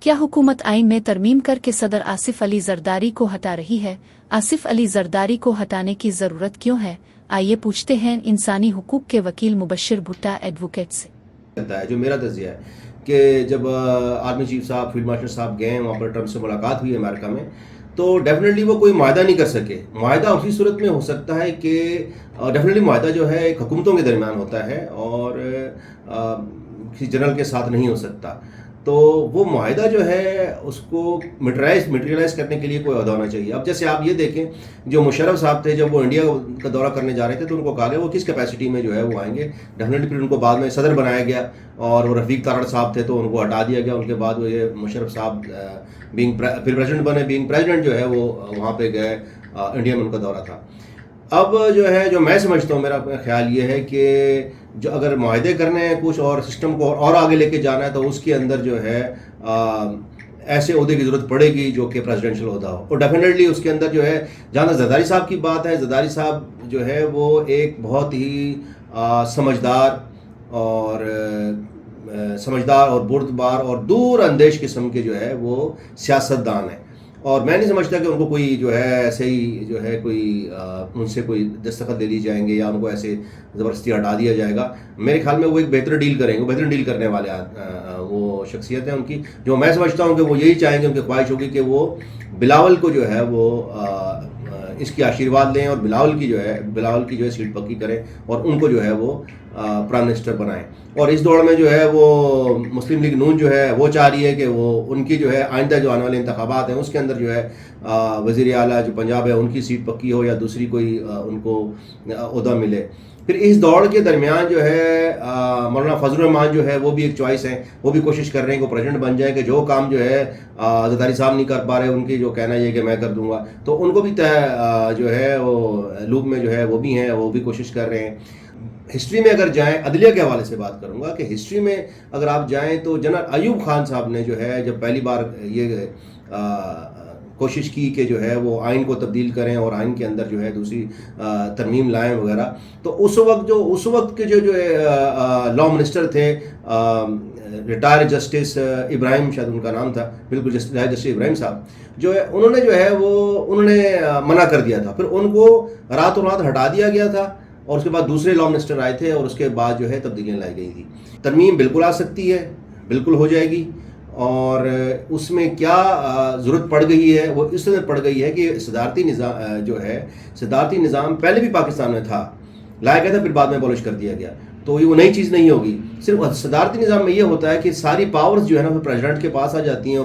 کیا حکومت آئین میں ترمیم کر کے صدر آصف علی زرداری کو ہٹا رہی ہے؟ آصف علی زرداری کو ہٹانے کی ضرورت کیوں ہے؟ آئیے پوچھتے ہیں انسانی حقوق کے وکیل مبشر بھٹا ایڈوکیٹ سے۔ جو میرا تجزیہ ہے کہ جب آرمی چیف صاحب فیلڈ مارشل صاحب گئے وہاں پر ٹرمپ سے ملاقات ہوئی امریکہ میں، تو ڈیفینیٹلی وہ کوئی معاہدہ نہیں کر سکے۔ معاہدہ اسی صورت میں ہو سکتا ہے کہ ڈیفینیٹلی معاہدہ جو ہے ایک حکومتوں کے درمیان ہوتا ہے اور کسی جنرل کے ساتھ نہیں ہو سکتا۔ تو وہ معاہدہ جو ہے اس کو میٹیریلائز کرنے کے لیے کوئی عہدہ ہونا چاہیے۔ اب جیسے آپ یہ دیکھیں، جو مشرف صاحب تھے جب وہ انڈیا کا دورہ کرنے جا رہے تھے تو ان کو کہا گیا وہ کس کیپیسٹی میں جو ہے وہ آئیں گے۔ ڈیفینیٹلی پھر ان کو بعد میں صدر بنایا گیا اور وہ رفیق تارڑ صاحب تھے تو ان کو ہٹا دیا گیا۔ ان کے بعد وہ یہ مشرف صاحب پھر پریزیڈنٹ بنے، پریزیڈنٹ جو ہے وہ وہاں پہ گئے، انڈیا میں ان کا دورہ تھا۔ اب جو ہے جو میں سمجھتا ہوں، میرا خیال یہ ہے کہ جو اگر معاہدے کرنے ہیں کچھ اور سسٹم کو اور آگے لے کے جانا ہے تو اس کے اندر جو ہے ایسے عہدے کی ضرورت پڑے گی جو کہ پریزیڈنشل عہدہ ہو۔ اور ڈیفینیٹلی اس کے اندر جو ہے جہاں تک زرداری صاحب کی بات ہے، زرداری صاحب جو ہے وہ ایک بہت ہی سمجھدار اور بردبار اور دور اندیش قسم کے جو ہے وہ سیاستدان ہیں، اور میں نہیں سمجھتا کہ ان کو کوئی جو ہے ایسے ہی جو ہے کوئی ان سے کوئی دستخط لے لی جائیں گے یا ان کو ایسے زبردستی ہٹا دیا جائے گا۔ میرے خیال میں وہ ایک بہتر ڈیل کریں گے، بہتر ڈیل کرنے والے وہ شخصیت ہیں ان کی، جو میں سمجھتا ہوں کہ وہ یہی چاہیں گے، ان کی خواہش ہوگی کہ وہ بلاول کو جو ہے وہ اس کی آشیرواد لیں اور بلاول کی جو ہے سیٹ پکی کریں اور ان کو جو ہے وہ پرائم منسٹر بنائیں۔ اور اس دوڑ میں جو ہے وہ مسلم لیگ نون جو ہے وہ چاہ رہی ہے کہ وہ ان کی جو ہے آئندہ جو آنے والے انتخابات ہیں اس کے اندر جو ہے وزیر اعلیٰ جو پنجاب ہے ان کی سیٹ پکی ہو یا دوسری کوئی ان کو عہدہ ملے۔ پھر اس دوڑ کے درمیان جو ہے مولانا فضل الرحمان جو ہے وہ بھی ایک چوائس ہے، وہ بھی کوشش کر رہے ہیں کہ پریزیڈنٹ بن جائے، کہ جو کام جو ہے زرداری صاحب نہیں کر پا رہے، ان کی جو کہنا یہ کہ میں کر دوں گا، تو ان کو بھی جو ہے وہ لوپ میں جو ہے وہ بھی ہیں، وہ بھی کوشش کر رہے ہیں۔ ہسٹری میں اگر جائیں، عدلیہ کے حوالے سے بات کروں گا کہ ہسٹری میں اگر آپ جائیں تو جنرل ایوب خان صاحب نے جو ہے جب پہلی بار یہ کوشش کی کہ جو ہے وہ آئین کو تبدیل کریں اور آئین کے اندر جو ہے دوسری ترمیم لائیں وغیرہ، تو اس وقت کے جو لا منسٹر تھے، ریٹائر جسٹس ابراہیم، شاید ان کا نام تھا، بالکل ریٹائر جسٹس ابراہیم صاحب جو ہے انہوں نے منع کر دیا تھا۔ پھر ان کو راتوں رات ہٹا دیا گیا تھا اور اس کے بعد دوسرے لا منسٹر آئے تھے اور اس کے بعد جو ہے تبدیلیاں لائی گئی تھی۔ ترمیم بالکل آ سکتی ہے، بالکل ہو جائے گی، اور اس میں کیا ضرورت پڑ گئی ہے وہ اس طرح پڑ گئی ہے کہ صدارتی نظام پہلے بھی پاکستان میں تھا، لایا گیا تھا، پھر بعد میں abolish کر دیا گیا، تو یہ وہ نئی چیز نہیں ہوگی۔ صرف صدارتی نظام میں یہ ہوتا ہے کہ ساری پاورز جو ہے نا پریزیڈنٹ کے پاس آ جاتی ہیں،